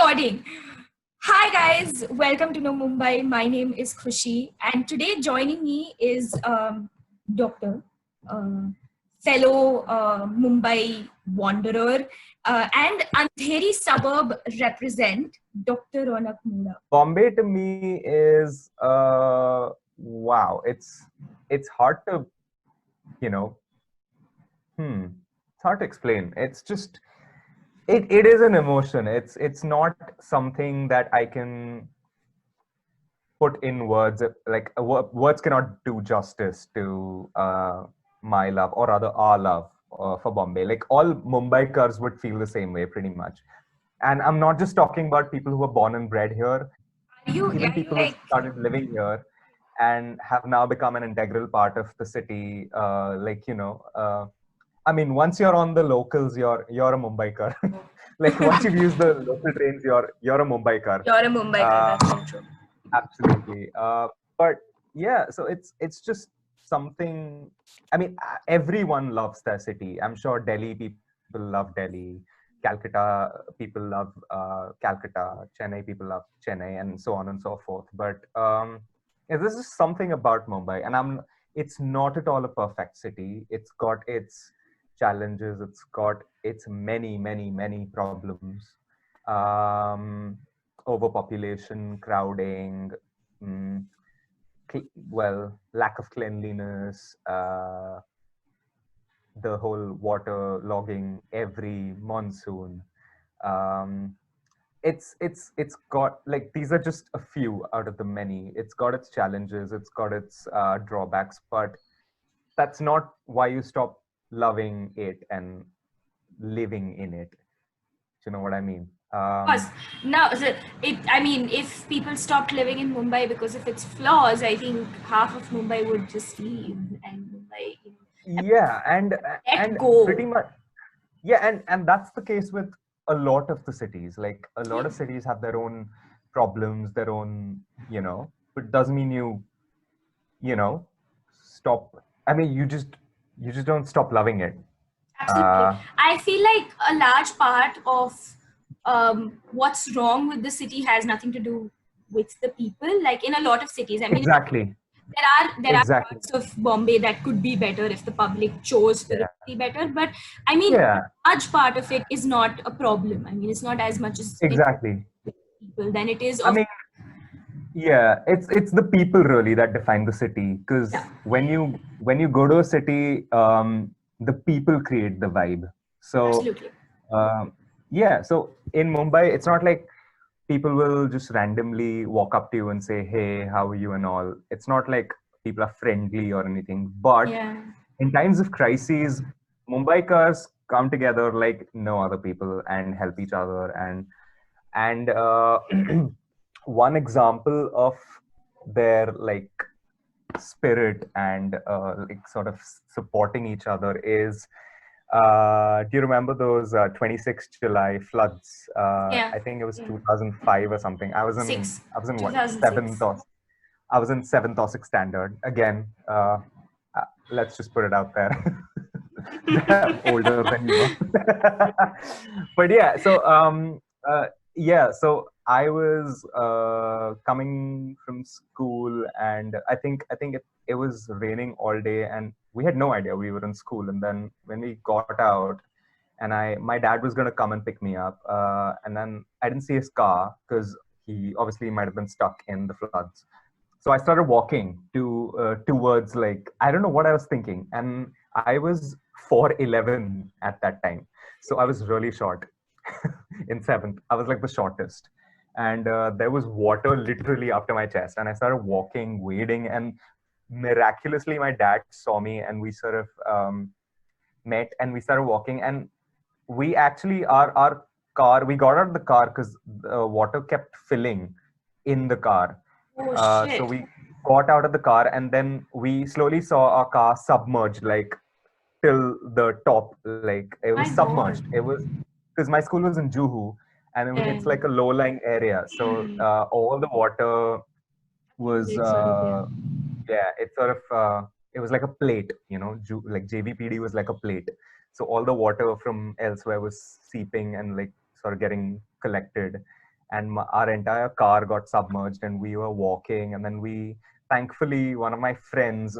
Recording. Hi guys, welcome to KnowMumbai. My name is Khushie, and today joining me is Doctor, uh, fellow Mumbai wanderer, and Andheri suburb represent Dr. Raunak Modak. Bombay to me is wow. It's hard to you know it's hard to explain. It's just it is an emotion. It's not something that I can put in words. Like words cannot do justice to my love or rather our love for Bombay. Like all Mumbaikars would feel the same way pretty much. And I'm not just talking about people who were born and bred here. Even Are you people who like started living here and have now become an integral part of the city. I mean, once you're on the locals, you're a Mumbaikar. Like once you've used the local trains, you're a Mumbaikar. you're a Mumbaikar? That's so true. Absolutely. But yeah, so it's just something. I mean, everyone loves their city. I'm sure Delhi people love Delhi. Calcutta people love Calcutta. Chennai people love Chennai, and so on and so forth. But yeah, this is something about Mumbai, and it's not at all a perfect city. It's got its challenges. It's got its many problems. Um, Overpopulation, crowding, mm, lack of cleanliness, the whole water logging every monsoon. Um, it's got like these are just a few out of the many. It's got its challenges, it's got its drawbacks, but that's not why you stop loving it and living in it. Do you know what I mean? Course. Now, I mean, if people stopped living in Mumbai because of its flaws, I think half of Mumbai would just leave, and Mumbai, Yeah, let and go. pretty much yeah, and that's the case with a lot of the cities. Like a lot of cities have their own problems, their own, but doesn't mean you know, stop. I mean, you just don't stop loving it. Absolutely. Uh, I feel like a large part of what's wrong with the city has nothing to do with the people. Like in a lot of cities, I mean, exactly, there are exactly. parts of Bombay that could be better if the public chose for it Yeah, to be better. But I mean, yeah, a large part of it is not a problem. I mean, it's not as much as it exactly. people than it is I of mean, yeah, it's the people really that define the city. yeah, Because when you go to a city, the people create the vibe. So absolutely. um, yeah, so in Mumbai, it's not like people will just randomly walk up to you and say, "Hey, how are you?" and all. It's not like people are friendly or anything. But Yeah. in times of crises, Mumbaikars come together like no other people and help each other. And one example of their like spirit and like sort of supporting each other is do you remember those 26th July floods? Yeah. I think it was Yeah. 2005 or something. Six. I was in what, 2006. seventh or I was in seventh or sixth standard. Again, let's just put it out there. I'm older than you are. But yeah, so I was coming from school, and I think it was raining all day, and we had no idea we were in school. And then when we got out, and my dad was gonna come and pick me up, and then I didn't see his car because he obviously might have been stuck in the floods. So I started walking towards, like, I don't know what I was thinking, and I was 4'11" at that time, so I was really short. In seventh, I was like the shortest, and there was water literally up to my chest, and I started walking, wading, and miraculously my dad saw me, and we sort of met, and we started walking, and we actually our car, we got out of the car because the water kept filling in the car. Oh So shit. we got out of the car, and then we slowly saw our car submerged, like till the top. Like it was My God. submerged. It was because my school was in Juhu, and Yeah. it's like a low-lying area. So all the water was yeah, it's sort of it was like a plate, like JVPD was like a plate. So all the water from elsewhere was seeping and like sort of getting collected. and our entire car got submerged, and we were walking, and then thankfully, one of my friends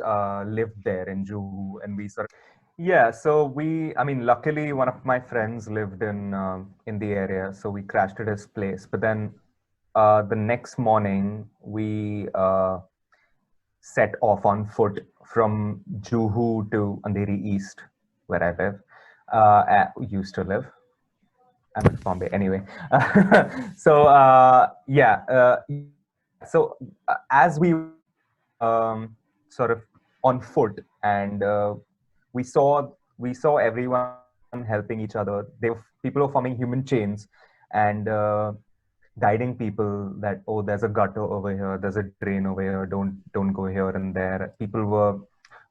lived there in Juhu, and we sort of, yeah. So luckily, one of my friends lived in the area, so we crashed at his place. But then the next morning, we set off on foot from Juhu to Andheri East, where I live, used to live. I'm in Bombay anyway. So so as we sort of on foot, and we saw everyone helping each other. People were forming human chains, and guiding people that, oh, there's a gutter over here, there's a drain over here, don't go here and there. People were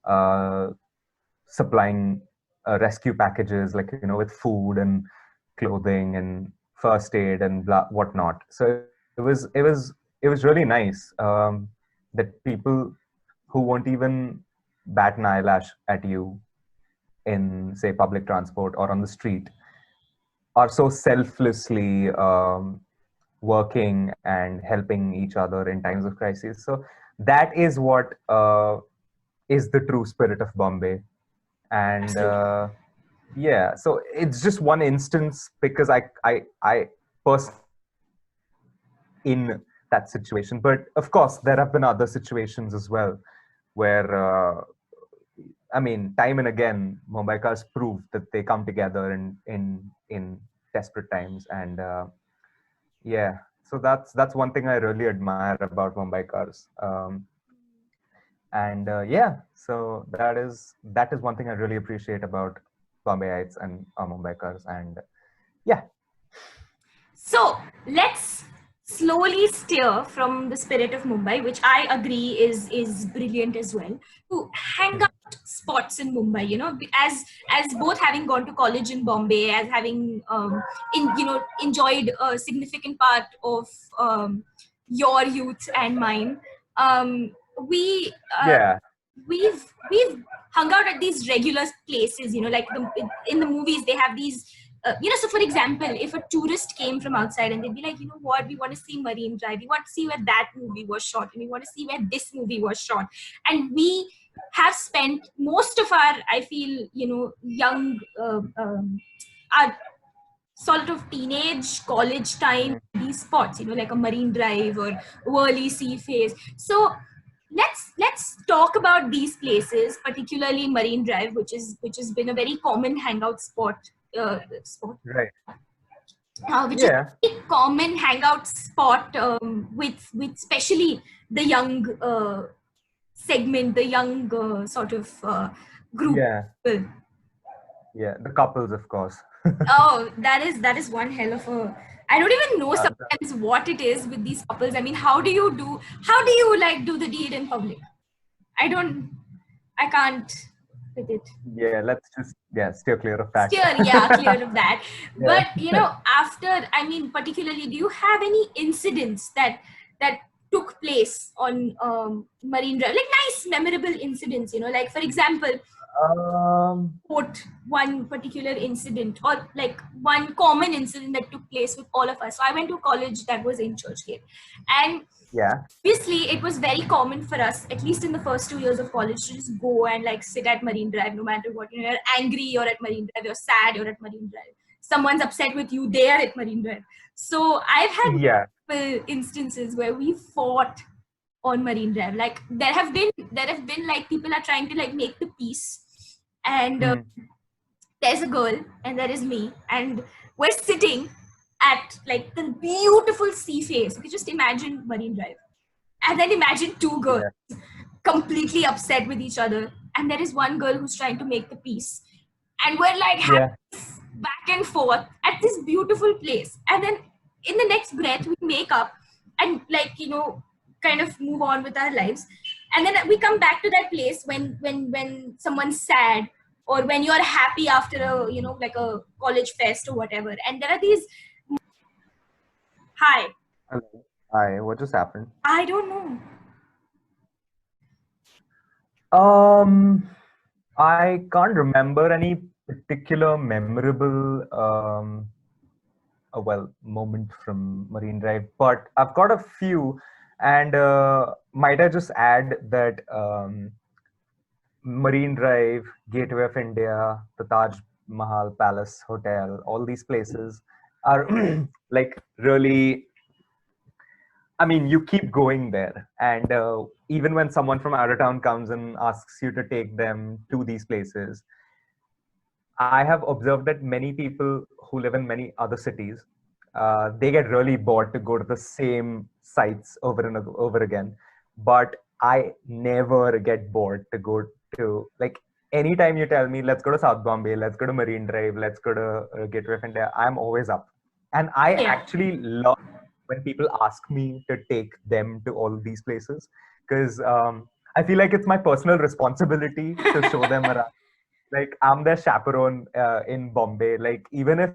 uh, supplying rescue packages, like, with food and clothing and first aid and whatnot. So it was really nice, that people who won't even bat an eyelash at you in, say, public transport or on the street are so selflessly working and helping each other in times of crisis. So that is what is the true spirit of Bombay. And yeah, so it's just one instance, because I personally in that situation. But of course, there have been other situations as well where time and again, Mumbaikars prove that they come together in desperate times. And yeah, so that's one thing I really admire about Mumbaikars. And yeah, so that is one thing I really appreciate about Bombayites and Mumbaikars. And yeah. So let's slowly steer from the spirit of Mumbai, which I agree is brilliant as well, to hangout spots in Mumbai. As both having gone to college in Bombay, as having enjoyed a significant part of your youth and mine, we Yeah. we've hung out at these regular places, like in the movies they have these, so for example, if a tourist came from outside and they'd be like, you know what, we want to see Marine Drive, we want to see where that movie was shot, and we want to see where this movie was shot. And we have spent most of our, I feel, young, our sort of teenage college time, these spots, like a Marine Drive or Worli Sea Face. So let's talk about these places, particularly Marine Drive, which has been a very common hangout spot, Right. which is Yeah. a very common hangout spot, with especially the young segment, the young sort of group. Yeah. Yeah. The couples, of course. Oh, that is one hell of a. I don't even know Uh, sometimes what it is with these couples. I mean, how do you like do the deed in public? I can't with it. yeah. Let's just steer clear of that. Steer, yeah, clear of that. Yeah. But after, I mean, particularly, do you have any incidents that took place on Marine Drive, like nice, memorable incidents? Like for example, Um. quote one particular incident, or like one common incident that took place with all of us. So I went to college that was in Churchgate, and Yeah. obviously it was very common for us, at least in the first 2 years of college, to just go and like sit at Marine Drive, no matter what. You're angry, you're at Marine Drive. You're sad, you're at Marine Drive. Someone's upset with you, they are at Marine Drive. So I've had Yeah. multiple instances where we fought on Marine Drive. Like there have been like people are trying to like make the peace, and Hmm. there's a girl and there is me, and we're sitting at like the beautiful sea face. You just imagine Marine Drive, and then imagine two girls Yeah. completely upset with each other, and there is one girl who's trying to make the peace, and we're like having Yeah. this back and forth at this beautiful place, and then in the next breath we make up and like kind of move on with our lives, and then we come back to that place when someone's sad, or when you're happy after a like a college fest or whatever, and there are these. Hi. Hello. Hi. What just happened? I don't know. I can't remember any particular memorable moment from Marine Drive, but I've got a few. And might I just add that Marine Drive, Gateway of India, the Taj Mahal Palace Hotel, all these places are like really, I mean, you keep going there. And even when someone from out of town comes and asks you to take them to these places, I have observed that many people who live in many other cities, they get really bored to go to the same sites over and over again. But I never get bored to go to, like, anytime you tell me, let's go to South Bombay, let's go to Marine Drive, let's go to Gateway of India, I'm always up. And I actually love when people ask me to take them to all these places, because I feel like it's my personal responsibility to show them around. Like, I'm their chaperone in Bombay. Like, even if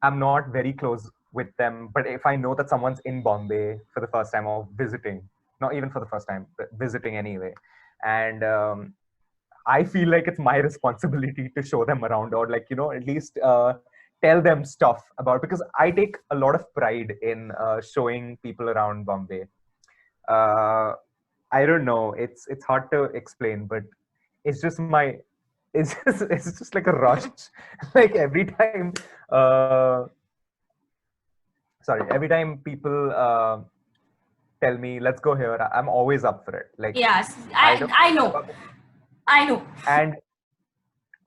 I'm not very close with them, but if I know that someone's in Bombay for the first time or visiting, not even for the first time, but visiting anyway, and I feel like it's my responsibility to show them around, or, like, at least tell them stuff about, because I take a lot of pride in showing people around Bombay. I don't know, it's hard to explain, but it's just my it's just like a rush. Like, every time people tell me let's go here, I'm always up for it. Like, yes, I know. And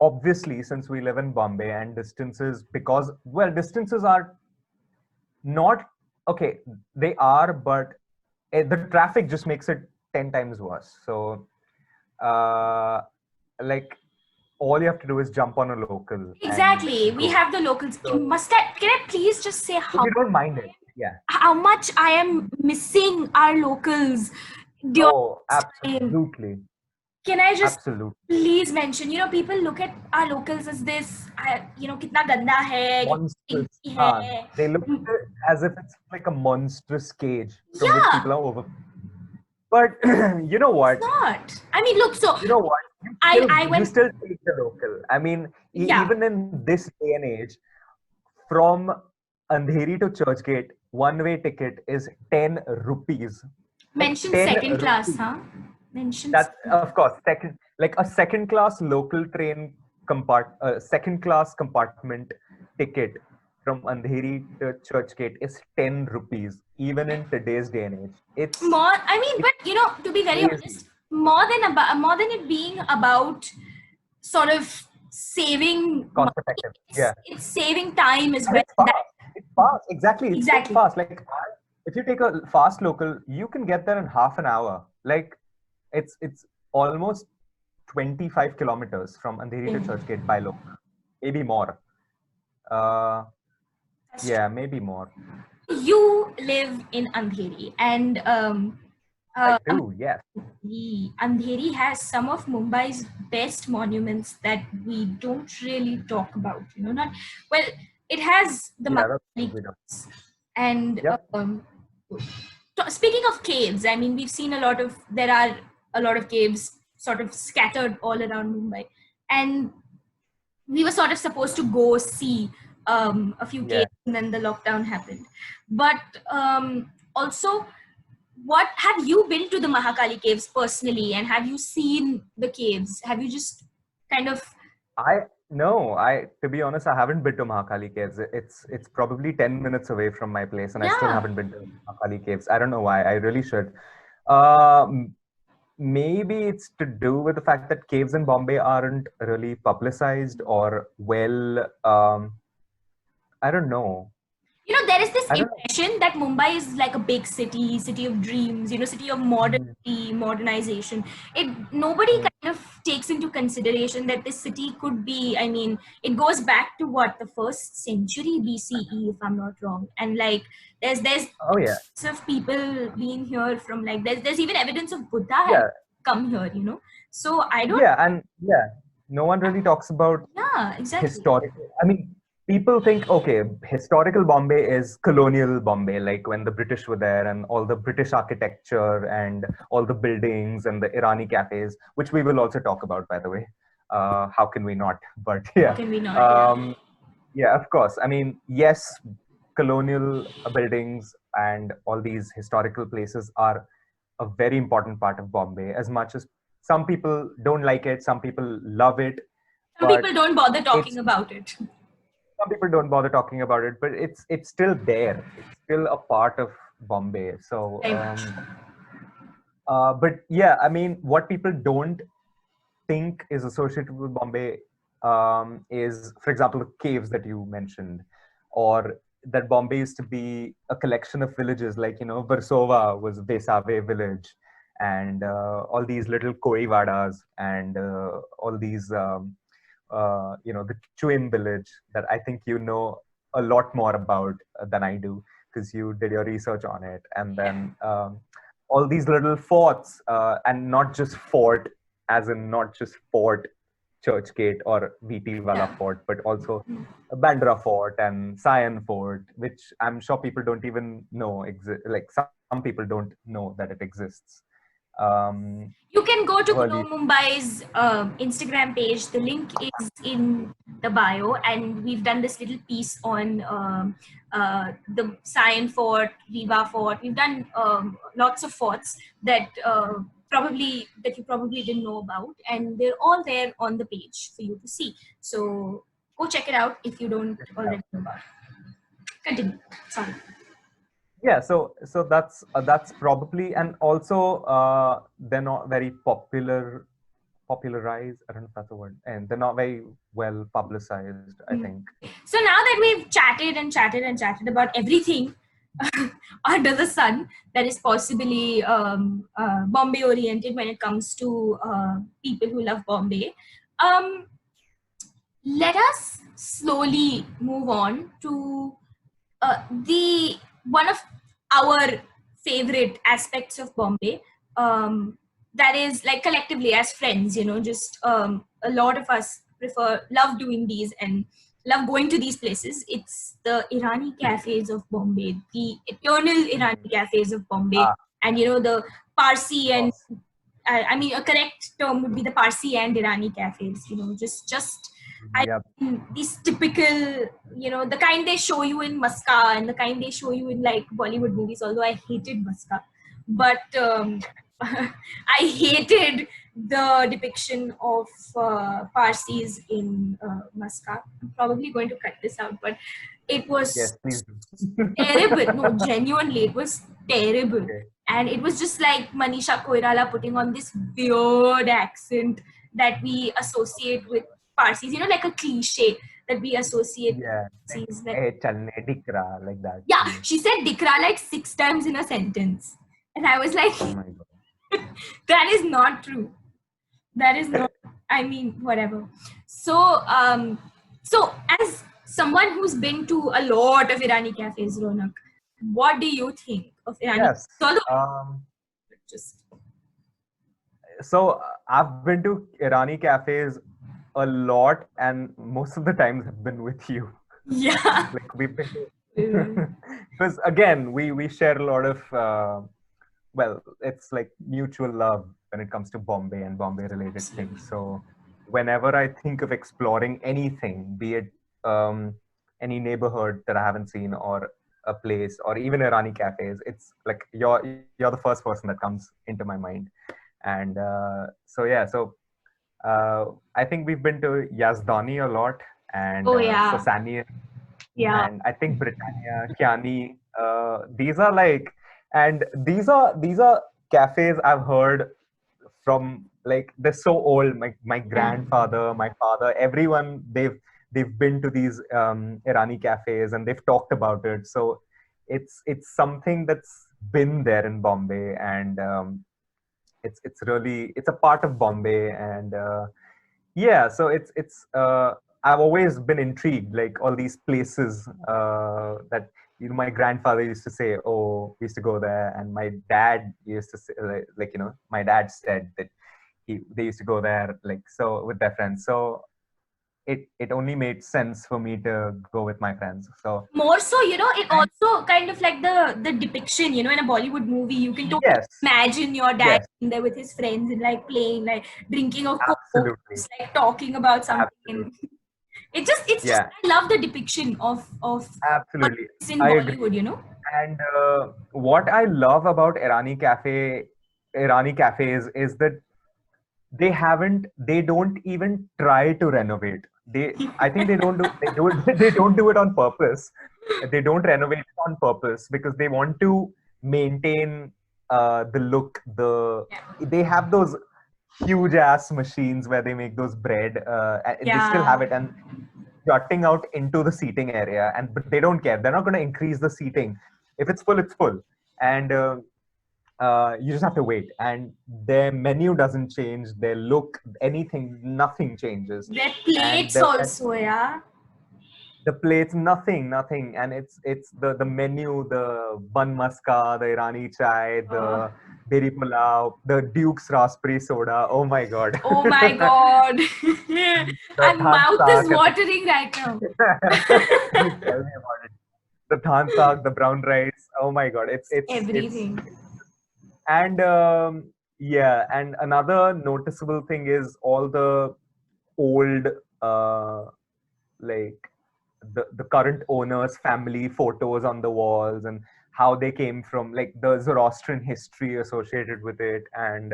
obviously, since we live in Bombay, and distances are not okay, they are, but the traffic just makes it 10 times worse. So like, all you have to do is jump on a local. Exactly. We have the locals. So, Can I please just say if you don't mind it, yeah. how much I am missing our locals during Oh, absolutely. Can I just Absolutely. please mention, people look at our locals as this, kitna ganda hai, Monstrous. They look at it as if it's like a monstrous cage from which people are over. But you know what? It's not. I mean, look, so you know what? You still take the local. I mean, even in this day and age, from Andheri to Churchgate, one-way ticket is 10 rupees. Mention second class, huh? Mention That's, of course, a second-class local train second-class compartment ticket from Andheri to Churchgate is 10 rupees, even in today's day and age. It's more. I mean, but to be very honest, more than it being about sort of saving cost effective. It's saving time as well. It's fast. Exactly. It's so fast. Like, if you take a fast local, you can get there in half an hour. Like, it's almost 25 kilometers from Andheri to Churchgate by local. Maybe more. Maybe more. You live in Andheri, and I do, yes. Andheri has some of Mumbai's best monuments that we don't really talk about. It has the and speaking of caves, I mean, we've seen there are a lot of caves sort of scattered all around Mumbai, and we were sort of supposed to go see a few caves, and then the lockdown happened. But also, what have you been to the Mahakali caves personally, and have you seen the caves? Have you just kind of? To be honest, I haven't been to Mahakali caves. It's probably 10 minutes away from my place, and I still haven't been to Mahakali caves. I don't know why. I really should. Maybe it's to do with the fact that caves in Bombay aren't really publicized or well. I don't know. There is this impression that Mumbai is like a big city of dreams, city of modernization. Nobody kind of takes into consideration that this city could be, I mean, it goes back to the 1st century BCE, if I'm not wrong. And like, there's of people being here from like, there's even evidence of Buddha had come here, So I don't. No one really talks about historical. I mean, people think, okay, historical Bombay is colonial Bombay, like when the British were there and all the British architecture and all the buildings and the Irani cafes, which we will also talk about, by the way. How can we not? But How can we not? Of course. I mean, yes, colonial buildings and all these historical places are a very important part of Bombay. As much as some people don't like it, some people love it, Some people but don't bother talking it's about it. some people don't bother talking about it. But it's still there. It's still a part of Bombay. So, Right. but yeah, I mean, what people don't think is associated with Bombay is, for example, the caves that you mentioned, or that Bombay used to be a collection of villages, like, Versova was Vesave village, and all these little Korivadas, and all these, the Chuin village that I think you know a lot more about than I do, because you did your research on it. And then all these little forts, and not just fort, as in not just Fort Churchgate or Vitiwala Yeah. Fort, but also Bandra Fort and Sion Fort, which I'm sure people don't even know like some people don't know that it exists. You can go to Early, KnowMumbai's Instagram page. The link is in the bio, and we've done this little piece on the Sion Fort, Viva Fort. We've done lots of forts that you probably didn't know about, and they're all there on the page for you to see. So go check it out if you don't already know about it. Continue. Sorry. yeah, so that's probably, and also they're not very popularized. I don't know if that's a word, and they're not very well publicized, I think. So now that we've chatted and chatted and chatted about everything under the sun that is possibly Bombay oriented when it comes to people who love Bombay, um, let us slowly move on to the one of our favorite aspects of Bombay. That is like collectively as friends, just a lot of us love doing these and love going to these places. It's the Irani cafes of Bombay, the eternal Irani cafes of Bombay, Ah, and the Parsi of and course. I mean, a correct term would be the Parsi and Irani cafes. Just I Yep. mean, these typical, the kind they show you in Maska and the kind they show you in like Bollywood movies. Although I hated Maska, but I hated the depiction of Parsis in Maska. I'm probably going to cut this out, but it was Yes, please do. terrible. No, genuinely, it was terrible. Okay. And it was just like Manisha Koirala putting on this weird accent that we associate with Parsis, like a cliche that we associate with Yeah. Parsis. Like, Hey, chalne dikra, like that. yeah, she said Dikra like 6 times in a sentence. And I was like, Oh my god. that is not true. That is not, I mean, whatever. So, so as someone who's been to a lot of Irani cafes, Ronak, what do you think of Irani Yes. cafes? Although, just So I've been to Irani cafes a lot, and most of the times have been with you. yeah. Like we've been because again we share a lot of well, it's like mutual love when it comes to Bombay and Bombay related things. So whenever I think of exploring anything, be it any neighborhood that I haven't seen, or a place, or even Irani cafes, it's like you're the first person that comes into my mind. And so yeah, so I think we've been to Yazdani a lot, and Oh yeah, Sasanian, yeah. and I think Britannia, Kiani. These are like, and these are cafes I've heard from, like, they're so old. My Yeah. grandfather, my father, everyone, they've been to these Irani cafes and they've talked about it. So it's something that's been there in Bombay, and it's really, it's a part of Bombay. And yeah, so it's I've always been intrigued, like all these places that my grandfather used to say, oh, we used to go there, and my dad used to say, like, my dad said that they used to go there, like, so with their friends. So it only made sense for me to go with my friends. So More so, it also kind of like the depiction, in a Bollywood movie, you can totally yes, imagine your dad yes, in there with his friends and like playing, like drinking a coke, absolutely, just like talking about something. absolutely. It's just, Yeah, I love the depiction of absolutely. politics in I agree. Bollywood, you know? And what I love about Irani cafes is that they don't even try to renovate. I think they don't do it on purpose. They don't renovate it on purpose because they want to maintain the look. They have those huge ass machines where they make those bread, and they still Yeah. have it, and jutting out into the seating area, and but they don't care. They're not going to increase the seating. If it's full, it's full, and you just have to wait. And their menu doesn't change. Their look, anything, nothing changes. Their And plates also, yeah. the plates, nothing. And it's the menu, the bun maska, the Irani chai, Oh, the beri pulao, the Duke's raspberry soda. Oh my god. oh my God. The My than mouth is sak. watering right now. Please tell me about it. The than sak, the brown rice. Oh my god, it's Everything. and yeah, and another noticeable thing is all the old uh, like the current owners' family photos on the walls and how they came from, like the Zoroastrian history associated with it, and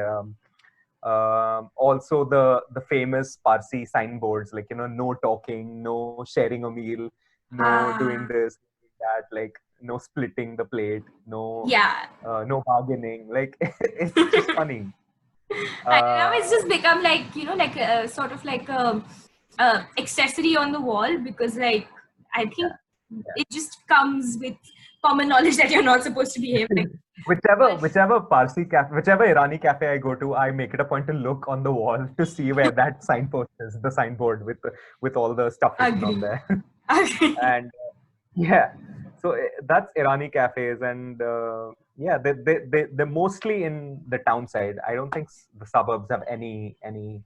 also the famous Parsi signboards, like no talking, no sharing a meal, no doing Ah, this, that, like no splitting the plate, yeah. no bargaining. Like it's just funny. And now Uh, it's just become like, like a sort of like a accessory on the wall, because like, I think yeah, it just comes with common knowledge that you're not supposed to behave yeah. like. But Whichever Parsi cafe, whichever Irani cafe I go to, I make it a point to look on the wall to see where that signpost is, the signboard with all the stuff written on agree. there. Agree. And yeah, so that's Irani cafes, and yeah, they're mostly in the town side. I don't think the suburbs have any Irani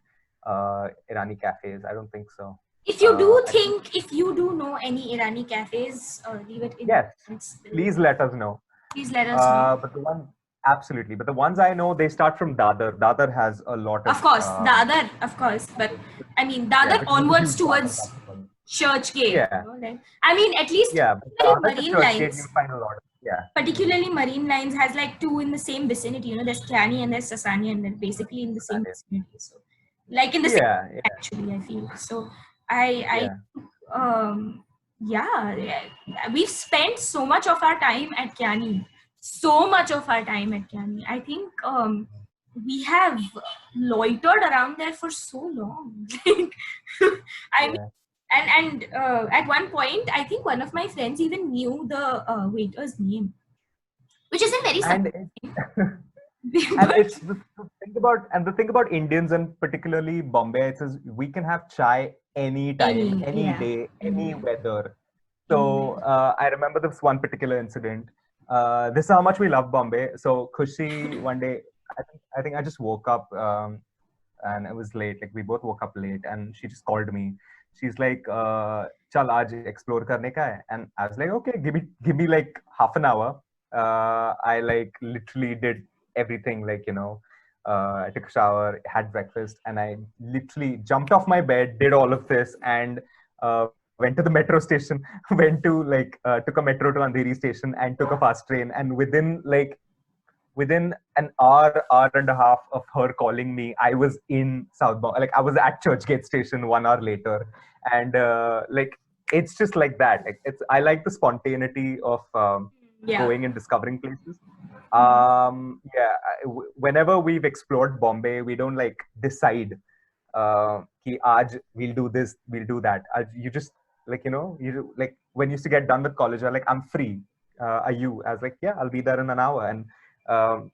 cafes. I don't think so. I think If you do know any Irani cafes, leave it in the yes. comments below. Please let us know. Please let us know. But absolutely, but the ones I know, they start from Dadar. Dadar has a lot of Of course, the other, of course, but I mean, the yeah, other which is a onwards huge part of towards that. Churchgate. Yeah, Like, I mean, at least yeah. But the particularly other to Marine Churchgate, you'll Lines, find a lot of yeah. particularly Marine Lines has like two in the same vicinity. There's Kyani and there's Sasani, and they're basically in the same vicinity. So, like in the same, Yeah, yeah, actually, I feel. So, I, yeah. yeah, we've spent so much of our time at Kyani. So much of our time at Kyani. I think we have loitered around there for so long. Like, I mean, Yeah. and at one point, I think one of my friends even knew the waiter's name, which isn't very And surprising. and But it's the thing about Indians, and particularly Bombay, it says we can have chai anytime, any yeah, day, any anyway, weather. So anyway. I remember this one particular incident. This is how much we love Bombay. So Khushi one day, I think I just woke up, and it was late. Like we both woke up late, and she just called me. She's like, "Chal, aaj explore karne ka hai." And I was like, "Okay, give me like half an hour." I like literally did everything. Like I took a shower, had breakfast, and I literally jumped off my bed, did all of this, and went to the metro station. Went to took a metro to Andheri station and took a fast train. And within an hour and a half of her calling me, I was in Southbound. Like I was at Churchgate Station 1 hour later, and like it's just like that. Like I like the spontaneity of Yeah. going and discovering places. Yeah, whenever we've explored Bombay, we don't like decide ki aaj we'll do this, we'll do that. You just like when you used to get done with college, you're like, I'm free. Are you? I was like, yeah, I'll be there in an hour. And um,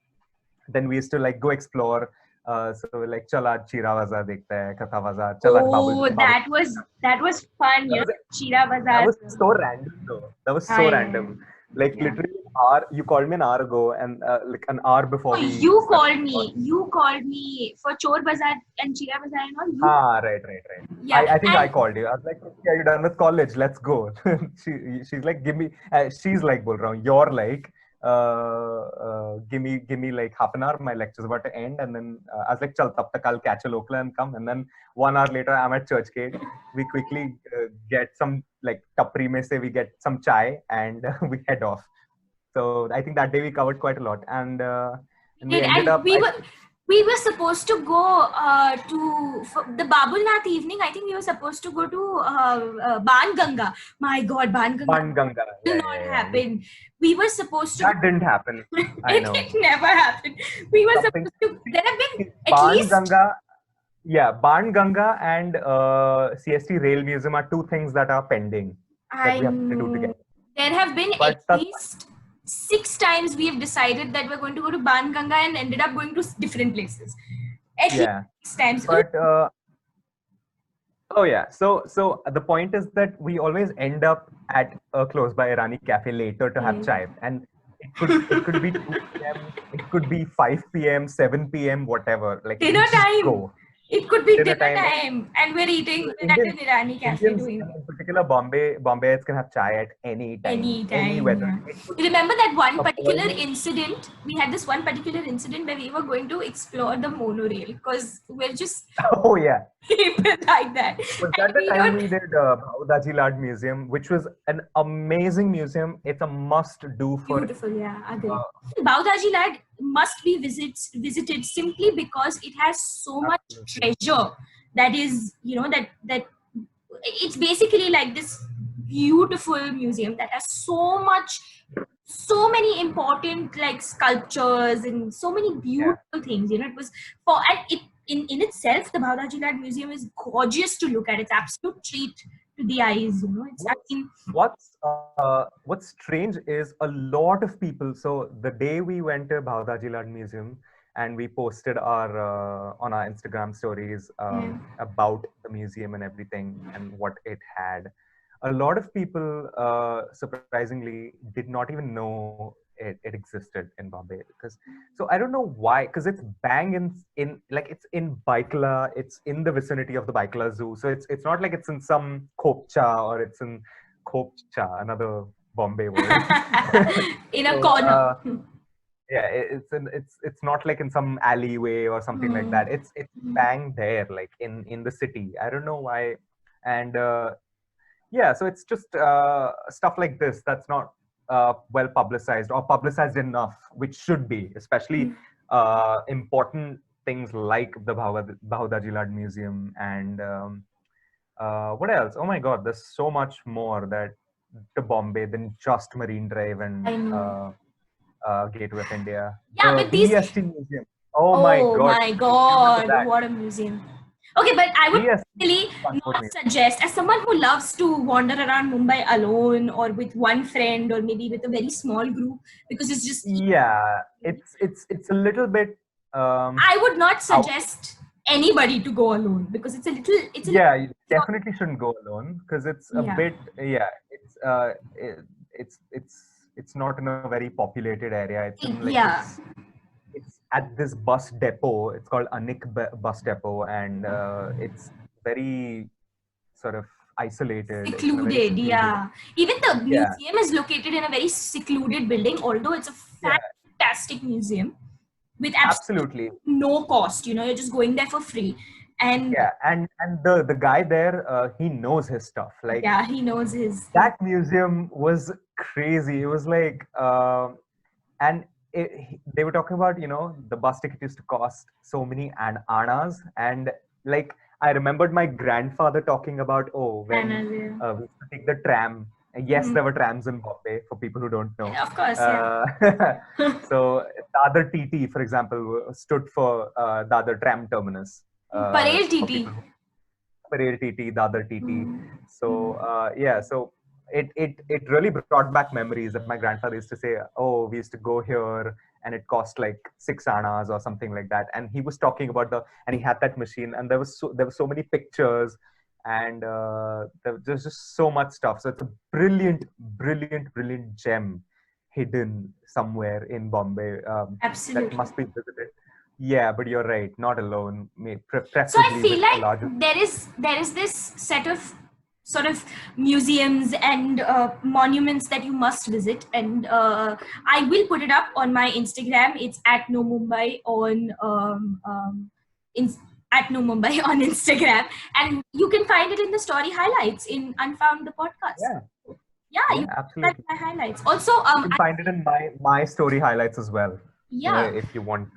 then we used to like go explore. So we're like, chal aaj Chira Bazaar dekhte hai, Katha Bazaar, chal aaj Oh, Babul. that was fun, That was Chira that Bazaar. was so random though. That was so I random. Like yeah. literally an hour. You called me an hour ago, and like an hour before Oh, we you started called me. recording. You called me for Chor Bazaar and Chira Bazaar and all. You Ah, right. yeah, I think I and called you. I was like, okay, are you done with college? Let's go. She's like, give me. She's like, bol raha hu. You're like, give me like half an hour, my lecture's about to end. And then I was like, chal, tab tak I'll catch a local and come. And then 1 hour later, I'm at church gate. We quickly get some, like, tapri mein se we get some chai, and we head off. So I think that day we covered quite a lot. And we ended And up, we were supposed to go for the Babulnath evening. I think we were supposed to go to Ban Ganga. My God, Ban Ganga Ban Ganga. will not happen. We were supposed to. That didn't happen. I know. It never happened. We were supposed to. There have been at Ban least. Ganga, yeah, Ban Ganga and CST Rail Museum are two things that are pending that we have to do together. There have been at least 6 times we have decided that we're going to go to Ban Ganga and ended up going to different places. At least 6 times. But oh yeah, so the point is that we always end up at a close by Irani Cafe later to have chai, and it could be 2 p.m., it could be 5 p.m., 7 p.m., whatever. Like dinner time. Go. It could be dinner time, and we're eating at an Irani Cafe. In particular, Bombay can have chai at any time, any weather. Yeah. Remember that one particular incident? We had this one particular incident where we were going to explore the monorail because we're just oh yeah, people like that. Was that the time we did Baudaji Lad Museum, which was an amazing museum? It's a must-do for. Beautiful, yeah. Baudaji Lad must be visited simply because it has so much treasure that is, that it's basically like this beautiful museum that has so many important like sculptures and so many beautiful things. It was in itself, the Baudaji Lad Museum is gorgeous to look at. It's absolute treat to the eyes. What's strange is a lot of people. So the day we went to Baudaji Lad Museum and we posted our on our Instagram stories about the museum and everything and what it had, a lot of people surprisingly did not even know it existed in Bombay. So I don't know why, because it's bang in like it's in Baikala, it's in the vicinity of the Baikala Zoo. So it's not like it's in some Khopcha or it's in Khopcha, another Bombay word. In a corner. Yeah, it's not like in some alleyway or something like that. It's bang there, like in the city. I don't know why. And yeah, so it's just stuff like this that's not well publicized or publicized enough, which should be, especially important things like the Baudaji Lad Museum and what else? Oh my God, there's so much more that to Bombay than just Marine Drive and Gateway of India. Yeah, but these BST Museum. Oh my God, what a museum. Okay, but I would really not suggest, as someone who loves to wander around Mumbai alone or with one friend or maybe with a very small group, because it's just it's a little bit. I would not suggest anybody to go alone because it's a little. You definitely shouldn't go alone because it's a bit. Yeah, it's not in a very populated area. It's in like it's at this bus depot. It's called Anik bus depot, and it's very sort of isolated. Secluded, Even the museum is located in a very secluded building, although it's a fantastic museum with absolutely no cost. You're just going there for free. And and the guy there, he knows his stuff. Like he knows his. That museum was crazy. It was like, and they were talking about, the bus ticket used to cost so many annas, and like I remembered my grandfather talking about when we used to take the tram. Yes, there were trams in Bombay for people who don't know. Of course, So Dadar TT, for example, stood for Dadar Tram Terminus. Parel TT. Parel TT, Dadar TT. So so it really brought back memories that my grandfather used to say, we used to go here and it cost like 6 annas or something like that. And he was talking about and he had that machine, and there were so many pictures, and there's just so much stuff. So it's a brilliant gem hidden somewhere in Bombay. Absolutely. That must be visited. Yeah, but you're right, not alone. So I feel like there is this set of sort of museums and monuments that you must visit. And I will put it up on my Instagram. It's at KnowMumbai on at KnowMumbai on Instagram, and you can find it in the story highlights in Unfound the podcast. Yeah, you can absolutely. my highlights. Also, you can find it in my story highlights as well. Yeah, if you want.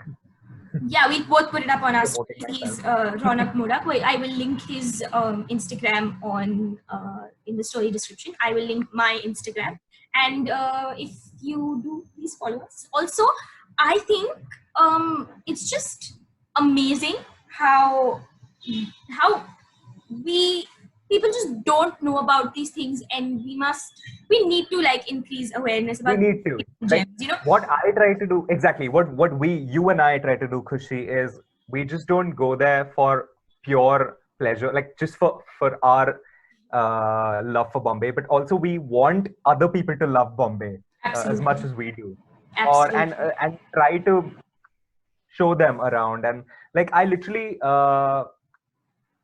Yeah, we both put it up on our stories. He's Raunak Modak. I will link his Instagram on in the story description. I will link my Instagram, and if you do, please follow us. Also, I think it's just amazing how people just don't know about these things, and we need to like increase awareness about. We need to gems, you know what I try to do exactly. What you and I try to do, Khushie, is we just don't go there for pure pleasure, like just for our love for Bombay, but also we want other people to love Bombay as much as we do. Absolutely. And try to show them around. And like I literally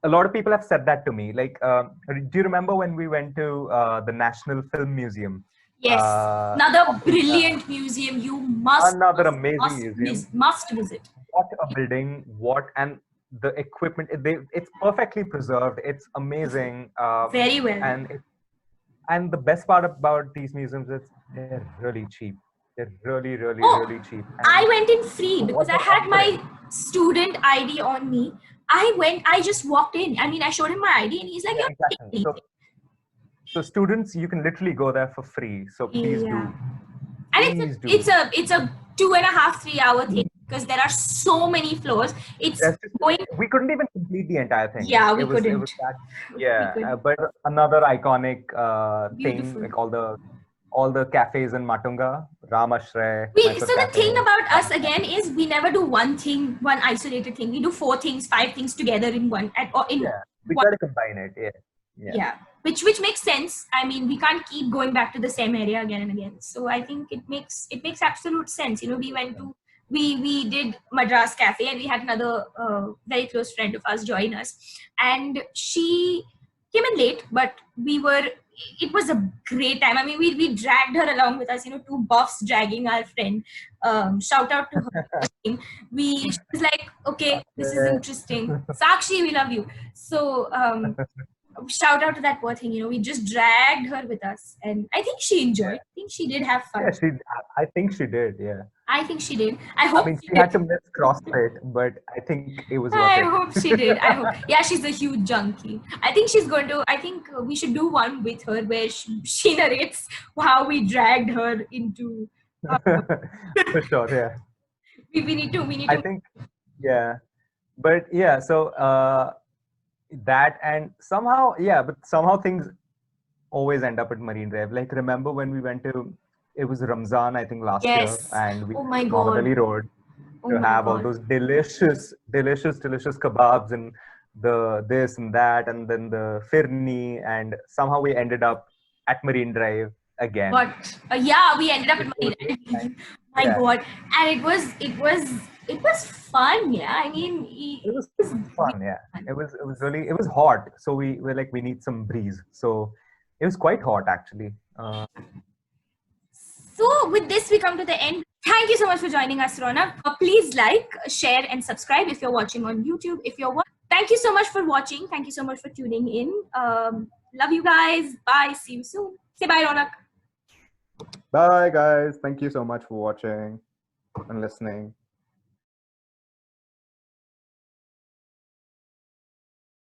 a lot of people have said that to me. Like, do you remember when we went to the National Film Museum? Yes, another brilliant museum. You must amazing museum. Must visit. What a building! And the equipment. It's perfectly preserved. It's amazing. Very well. And the best part about these museums is they're really cheap. They're really cheap. And I went in free because I had my student ID on me. I just walked in. I mean, I showed him my ID and he's like, exactly. So students, you can literally go there for free. So please do. And it's a 2.5 3 hour thing because there are so many floors. We couldn't even complete the entire thing. Yeah, we couldn't. It was that, but another iconic thing, like all the cafes in Matunga, Ramashray. So the thing about us again is we never do one isolated thing. We do 4 things, 5 things together in one. We try to combine it. Yeah. Which makes sense. I mean, we can't keep going back to the same area again and again. So I think it makes absolute sense. You know, we went to we did Madras Cafe, and we had another very close friend of ours join us, and she came in late, but it was a great time. I mean, we dragged her along with us, you know, 2 buffs dragging our friend. Shout out to her. She was like, okay, this is interesting. Sakshi, we love you. So shout out to that poor thing, you know, we just dragged her with us, and I think she enjoyed. I think she did have fun. I think she did, yeah. I think she did. I hope she had to miss CrossFit, but I think it was worth it. I hope she did. I hope. Yeah, she's a huge junkie. I think we should do one with her where she narrates how we dragged her into. For sure, yeah. We need to. I think, yeah. But yeah, so that, and somehow things always end up at Marine Drive. Like, remember when we went to, it was Ramzan, I think, last year, and we went to Mohammed Ali Road to have all those delicious kebabs and the this and that, and then the firni, and somehow we ended up at Marine Drive again. But we ended up at Marine Drive. My God, and it was fun. Yeah, I mean, it was fun. Yeah, it was hot, so we were like, we need some breeze. So it was quite hot, actually. So with this, we come to the end. Thank you so much for joining us, Raunak. Please like, share, and subscribe if you're watching on YouTube. Thank you so much for watching. Thank you so much for tuning in. Love you guys. Bye. See you soon. Say bye, Raunak. Bye, guys. Thank you so much for watching and listening.